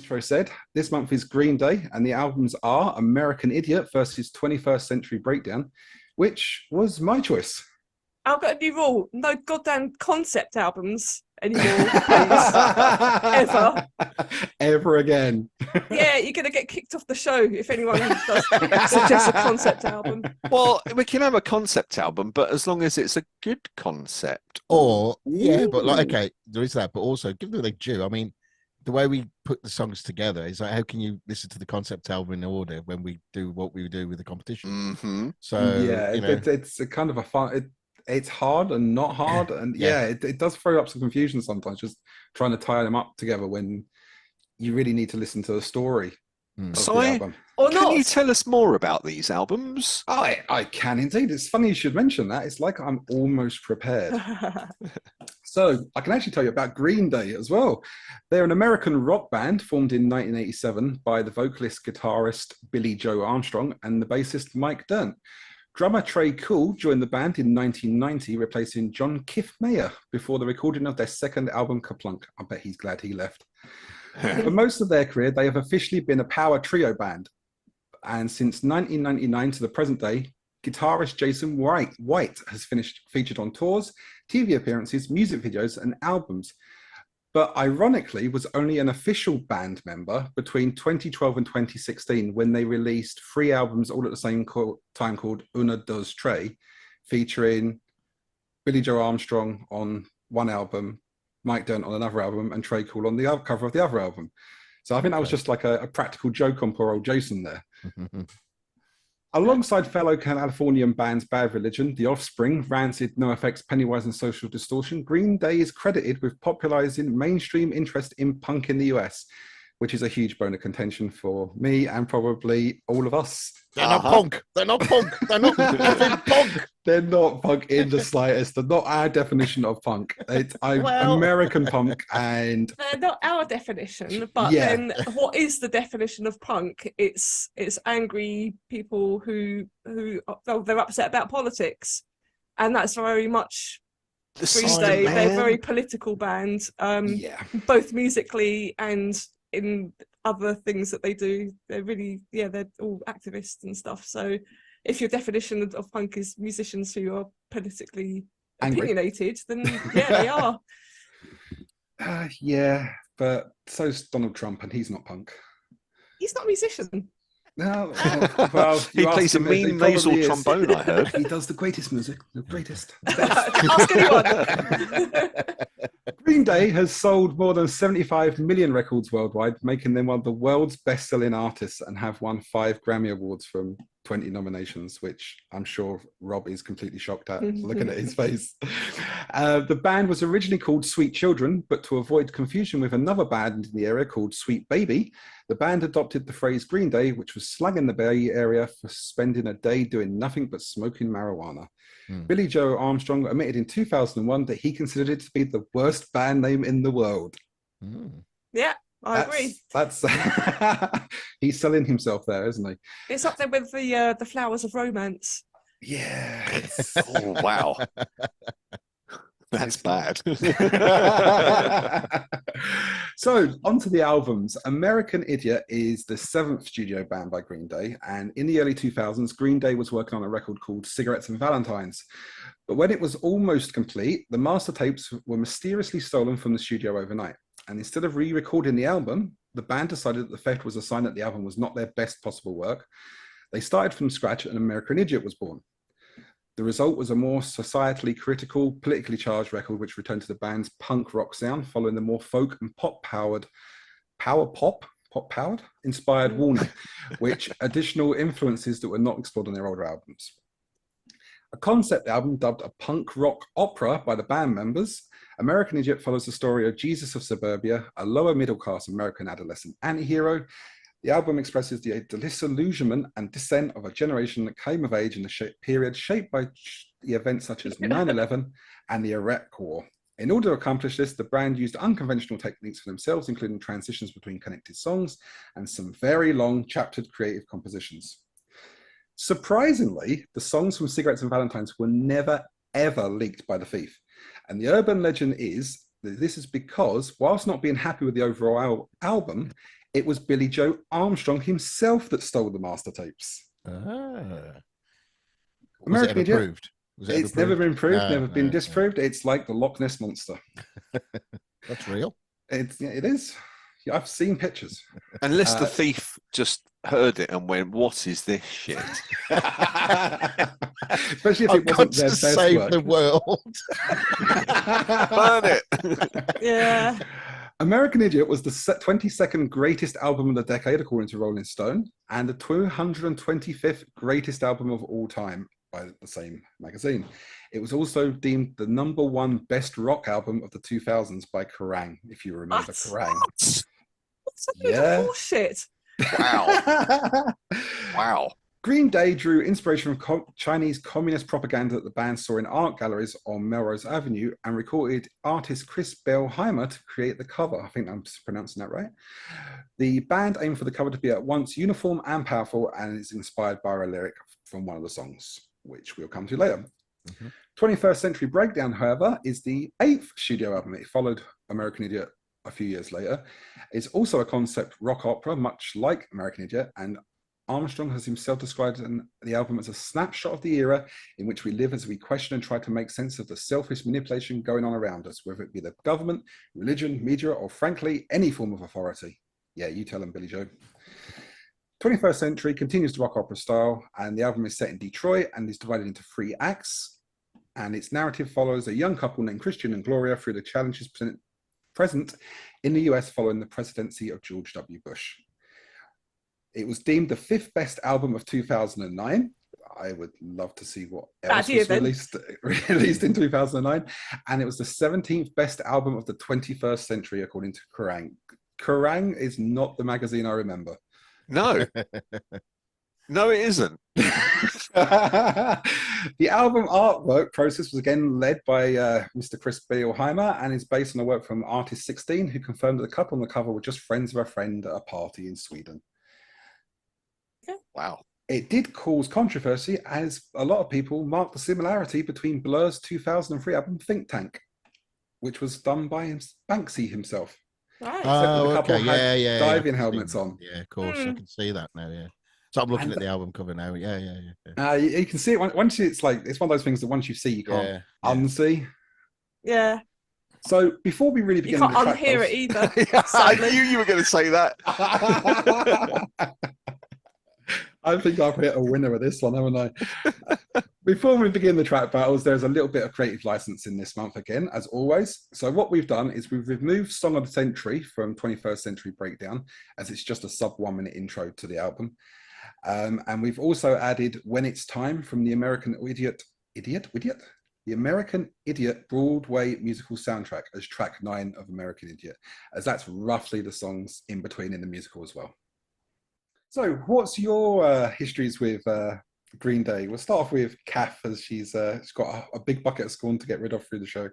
intro said, this month is Green Day, and the albums are American Idiot versus 21st Century Breakdown, which was my choice. I've got a new rule. No goddamn concept albums anymore, please. Ever. Ever again. Yeah, you're going to get kicked off the show if anyone does suggest a concept album. Well, we can have a concept album, but as long as it's a good concept. Or, yeah, but like, okay, there is that, but also give them the due. I mean, the way we put the songs together is like, how can you listen to the concept album in order when we do what we do with the competition? Mm-hmm. So, yeah, it's a kind of a fun... It's hard and not hard, and it does throw up some confusion sometimes, just trying to tie them up together when you really need to listen to the story of the album. Can you tell us more about these albums? I can indeed. It's funny you should mention that. It's like I'm almost prepared. So I can actually tell you about Green Day as well. They're an American rock band formed in 1987 by the vocalist, guitarist Billy Joe Armstrong and the bassist Mike Dirnt. Drummer Trey Cool joined the band in 1990, replacing John Kiffmeyer before the recording of their second album, Kaplunk. I bet he's glad he left. For most of their career, they have officially been a power trio band. And since 1999 to the present day, guitarist Jason White has featured on tours, TV appearances, music videos, and albums. But ironically, was only an official band member between 2012 and 2016 when they released 3 albums all at the same time called Una Dos Tres, featuring Billy Joe Armstrong on one album, Mike Dirnt on another album, and Trey Cool on the cover of the other album. So I think that was just like a practical joke on poor old Jason there. Alongside fellow Californian bands Bad Religion, The Offspring, Rancid, NoFX, Pennywise and Social Distortion, Green Day is credited with popularizing mainstream interest in punk in the US, which is a huge bone of contention for me and probably all of us. They're not punk. They're not punk. They're not punk. They're not punk in the slightest. They're not our definition of punk. It's American punk, and they're not our definition. But then, what is the definition of punk? It's angry people who they're upset about politics, and that's very much Green Day. They're a very political band, both musically and in other things that they do. They're really, they're all activists and stuff. So if your definition of punk is musicians who are politically opinionated, then they are. But so's Donald Trump, and he's not punk. He's not a musician. No, well, he plays a mean nasal trombone, I heard. He does the greatest music, the greatest. Ask anyone. Green Day has sold more than 75 million records worldwide, making them one of the world's best-selling artists, and have won 5 Grammy Awards from 20 nominations, which I'm sure Rob is completely shocked at, looking at his face. The band was originally called Sweet Children, but to avoid confusion with another band in the area called Sweet Baby, the band adopted the phrase Green Day, which was slang in the Bay Area for spending a day doing nothing but smoking marijuana. Billy Joe Armstrong admitted in 2001 that he considered it to be the worst band name in the world. Yeah, I agree. That's he's selling himself there, isn't he? It's up there with the Flowers of Romance. Yeah. Oh, wow. That's bad. So, on to the albums. American Idiot is the 7th studio band by Green Day, and in the early 2000s, Green Day was working on a record called Cigarettes and Valentines. But when it was almost complete, the master tapes were mysteriously stolen from the studio overnight. And instead of re-recording the album, the band decided that the theft was a sign that the album was not their best possible work. They started from scratch, and American Idiot was born. The result was a more societally critical, politically charged record, which returned to the band's punk rock sound, following the more folk and pop-powered inspired Warner, which additional influences that were not explored on their older albums. A concept album dubbed a punk rock opera by the band members, American Idiot follows the story of Jesus of Suburbia, a lower middle class American adolescent anti-hero. The album expresses the disillusionment and dissent of a generation that came of age in the period shaped by the events such as 9/11 and the Iraq War. In order to accomplish this, the band used unconventional techniques for themselves, including transitions between connected songs and some very long, chaptered creative compositions. Surprisingly, the songs from Cigarettes and Valentines were never, ever leaked by the thief. And the urban legend is that this is because, whilst not being happy with the overall album, It was Billy Joe Armstrong himself that stole the master tapes. Was American it ever Idiot. proved? Was it ever It's never proved? been proved, No, never been no. disproved. It's like the Loch Ness monster. That's real. It is. Yeah, I've seen pictures. Unless the thief just heard it and went, "What is this shit?" Especially if I've it wasn't got their to best save work. the world. Burn it. Yeah. American Idiot was the 22nd greatest album of the decade, according to Rolling Stone, and the 225th greatest album of all time by the same magazine. It was also deemed the #1 best rock album of the 2000s by Kerrang, if you remember What? Kerrang. What? What's a load of Yeah. bullshit? Wow. Wow. Green Day drew inspiration from Chinese communist propaganda that the band saw in art galleries on Melrose Avenue and recorded artist Chris Bellheimer to create the cover. I think I'm pronouncing that right. The band aimed for the cover to be at once uniform and powerful, and is inspired by a lyric from one of the songs, which we'll come to later. 21st Century Breakdown, however, is the 8th studio album. It followed American Idiot a few years later. It's also a concept rock opera, much like American Idiot, and Armstrong has himself described the album as a snapshot of the era in which we live as we question and try to make sense of the selfish manipulation going on around us, whether it be the government, religion, media, or frankly, any form of authority. Yeah, you tell them, Billy Joe. 21st Century continues the rock opera style, and the album is set in Detroit and is divided into 3 acts. And its narrative follows a young couple named Christian and Gloria through the challenges present in the US following the presidency of George W. Bush. It was deemed the 5th best album of 2009. I would love to see what else was released in 2009. And it was the 17th best album of the 21st century, according to Kerrang. Kerrang is not the magazine I remember. No. No, it isn't. The album artwork process was again led by Mr. Chris Bellheimer and is based on a work from Artist 16, who confirmed that the couple on the cover were just friends of a friend at a party in Sweden. Wow. It did cause controversy as a lot of people marked the similarity between Blur's 2003 album Think Tank, which was done by Banksy himself. Right. The couple okay. had Yeah. diving helmets on. Yeah, of course. I can see that now. Yeah. So I'm looking at the album cover now. Yeah. You can see it once it's one of those things that once you see, you can't unsee. Yeah. So before we really begin, you can't unhear it either. I knew you were going to say that. I think I've hit a winner of this one, haven't I? Before we begin the track battles, there's a little bit of creative license in this month again, as always. So what we've done is we've removed Song of the Century from 21st Century Breakdown, as it's just a sub 1 minute intro to the album. And we've also added When It's Time from the American Idiot? The American Idiot Broadway musical soundtrack as track 9 of American Idiot, as that's roughly the songs in between in the musical as well. So what's your histories with Green Day? We'll start off with Cath, as she's got a big bucket of scorn to get rid of through the show.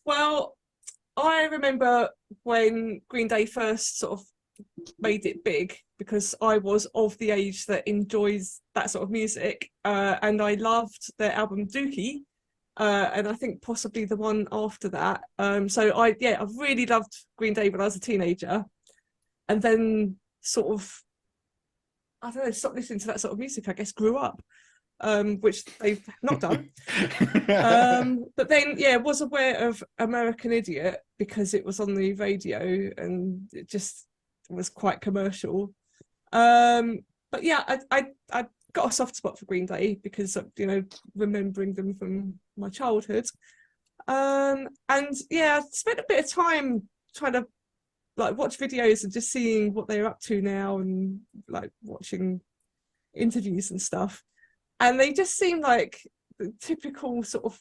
Well, I remember when Green Day first sort of made it big, because I was of the age that enjoys that sort of music, and I loved their album Dookie, and I think possibly the one after that. So I really loved Green Day when I was a teenager, and then sort of, I don't know, stopped listening to that sort of music, I guess, grew up, which they've not done. But then, was aware of American Idiot because it was on the radio and it just was quite commercial. But yeah, I got a soft spot for Green Day because of, remembering them from my childhood. And yeah, I spent a bit of time trying to watch videos and just seeing what they're up to now, and watching interviews and stuff, and they just seem like the typical sort of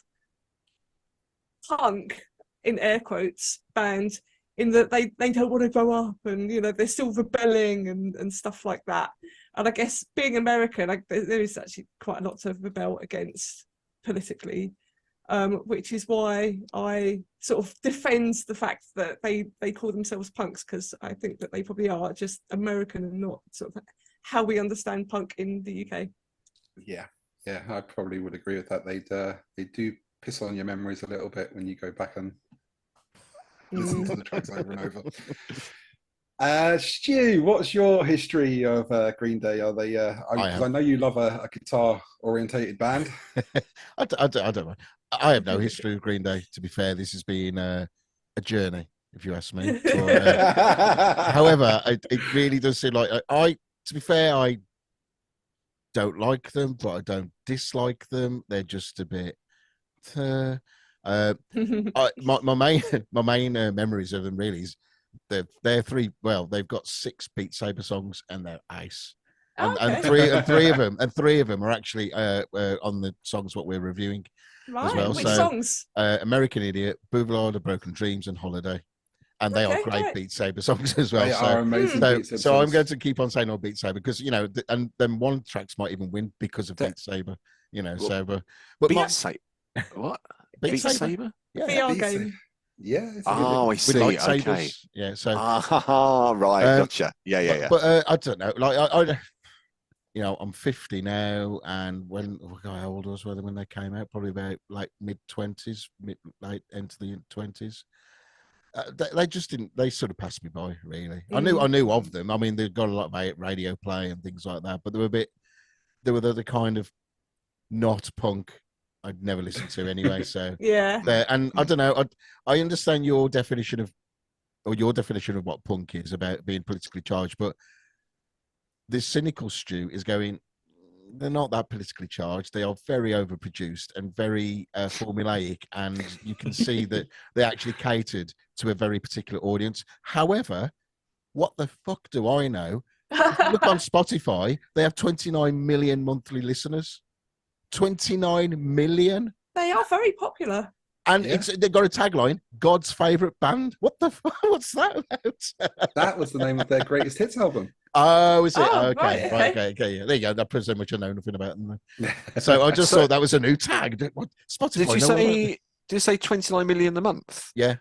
punk, in air quotes, band, in that they don't want to grow up, and they're still rebelling and stuff like that. And I guess being American, there is actually quite a lot to rebel against politically, which is why I sort of defend the fact that they call themselves punks, because I think that they probably are just American and not sort of how we understand punk in the UK. Yeah, I probably would agree with that. They do piss on your memories a little bit when you go back and listen to the tracks over and over. Stu, what's your history of Green Day? Are they? Because I know you love a guitar-orientated band. I don't know. I have no history of Green Day. To be fair, this has been a journey, if you ask me. However, it really does seem like to be fair, I don't like them, but I don't dislike them. They're just a bit. My main memories of them really is they're three. Well, they've got 6 Beat Saber songs and they're ice. And, Okay. and three of them are actually on the songs what we're reviewing as well. Which So songs? American Idiot, Boulevard of Broken Dreams, and Holiday. And they are great Beat Saber songs as well. They so, are amazing Beat Saber so I'm songs. going to keep on saying all Beat Saber because and then one tracks might even win because of Beat Saber. But Beat Saber. What? Beat Saber? Yeah. VR game. Yeah. I see. With lightsabers. Okay. Yeah. So. Right. Gotcha. Yeah. But I don't know. Like I'm 50 now, and how old was I when they came out? Probably about like mid-20s, late into the 20s. They just didn't. They sort of passed me by, really. I knew of them. I mean, they've got a lot of radio play and things like that, but they were the kind of not punk I'd never listened to anyway. So yeah. And I don't know. I understand your definition of what punk is about being politically charged, but this cynical Stu is going. They're not that politically charged. They are very overproduced and very formulaic, and you can see that they actually catered to a very particular audience. However, what the fuck do I know? If you look on Spotify, they have 29 million monthly listeners. 29 million. They are very popular. And they've got a tagline: God's favorite band. What the fuck? What's that about? That was the name of their greatest hits album. Oh, is it? Oh, Okay. right, Okay. Yeah. There you go. That proves how much I know nothing about them. So I just thought that was a new tag. What, Spotify? Did you say 29 million a month? Yeah.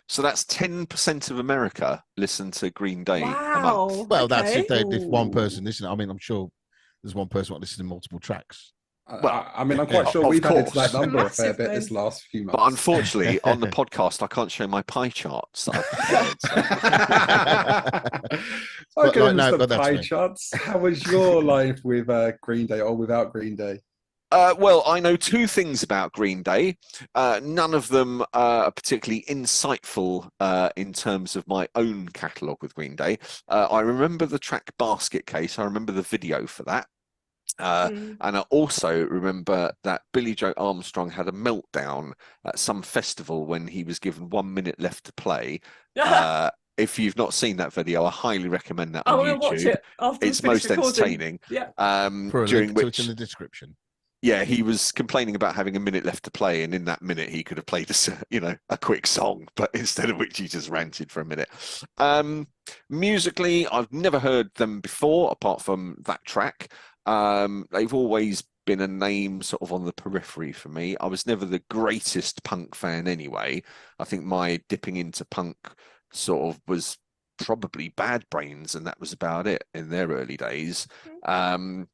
So that's 10% of America listen to Green Day a Wow. month. Well, that's if one person listen. I mean, I'm sure there's one person listening to multiple tracks. Well, I'm quite sure we've added to that number a fair bit Massively. this last few months. But unfortunately, on the podcast, I can't show my pie charts. I can understand pie charts. How was your life with Green Day or without Green Day? Well, I know 2 things about Green Day. None of them are particularly insightful in terms of my own catalogue with Green Day. I remember the track Basket Case. I remember the video for that. And I also remember that Billy Joe Armstrong had a meltdown at some festival when he was given 1 minute left to play. If you've not seen that video, I highly recommend that on YouTube. Watch it after it's most entertaining. Yeah. During which in the description. Yeah, he was complaining about having a minute left to play, and in that minute he could have played a quick song, but instead of which he just ranted for a minute. Musically, I've never heard them before, apart from that track. They've always been a name sort of on the periphery for me. I was never the greatest punk fan anyway. I think my dipping into punk sort of was probably Bad Brains, and that was about it in their early days. I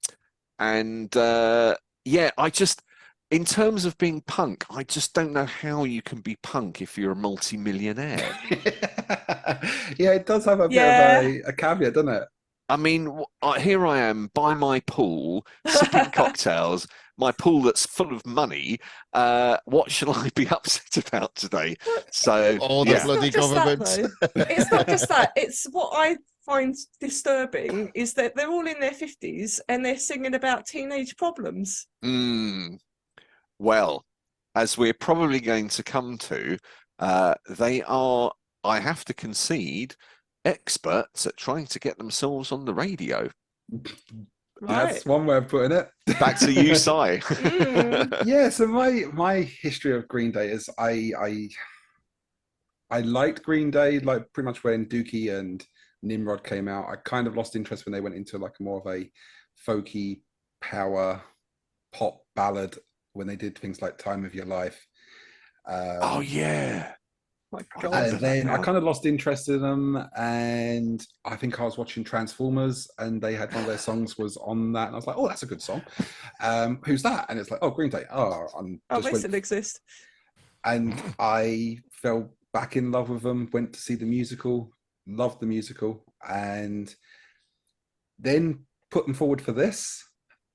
just, in terms of being punk, I just don't know how you can be punk if you're a multi-millionaire. Yeah, it does have a bit of a caveat, doesn't it? I mean, here I am by my pool, sipping cocktails, my pool that's full of money. What shall I be upset about today? So, all the bloody government. It's not just that. It's what I find disturbing is that they're all in their 50s and they're singing about teenage problems. Well, as we're probably going to come to, they are, I have to concede, experts at trying to get themselves on the radio. That's one way of putting it. Back to you, Si. Yeah, so my history of Green Day is I liked Green Day like pretty much when Dookie and Nimrod came out. I kind of lost interest when they went into like more of a folky power pop ballad when they did things like Time of Your Life. Oh yeah. My God. And then I kind of lost interest in them, and I think I was watching Transformers, and they had one of their songs was on that, and I was like, "Oh, that's a good song." Who's that? And it's like, "Oh, Green Day." They still exist. And I fell back in love with them. Went to see the musical loved the musical, and then put them forward for this.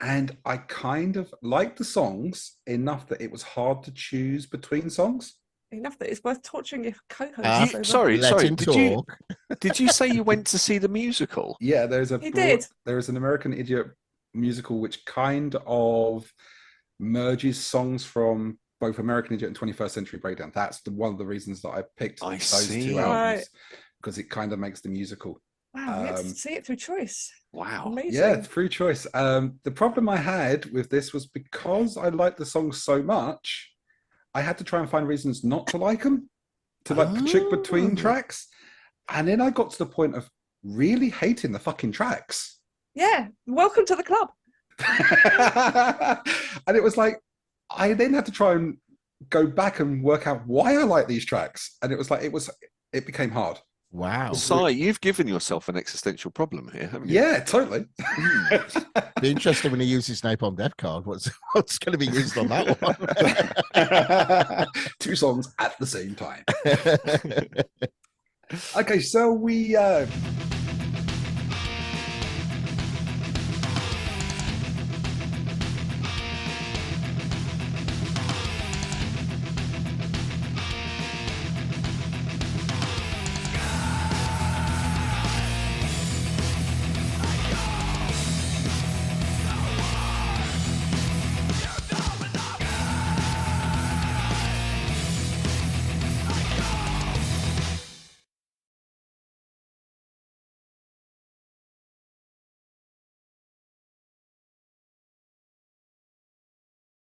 And I kind of liked the songs enough that it was hard to choose between songs. Enough that it's worth torturing your co-host. over. Sorry, Let sorry. him Did you talk. did you say you went to see the musical? Yeah, there's He did. there is an American Idiot musical which kind of merges songs from both American Idiot and 21st Century Breakdown. That's one of the reasons that I picked I those see. two Right. albums, because it kind of makes the musical. Wow, you had to see it through choice. Wow. Amazing. Yeah, through choice. The problem I had with this was because I liked the songs so much, I had to try and find reasons not to like them, to like chick between Oh. tracks. And then I got to the point of really hating the fucking tracks. Yeah, welcome to the club. And it was like, I then had to try and go back and work out why I like these tracks. And it was like, it became hard. Wow. Si, you've given yourself an existential problem here, haven't you? Yeah, totally. Be interesting when he uses Napalm Death card. What's going to be used on that one? 2 songs at the same time. Okay, so we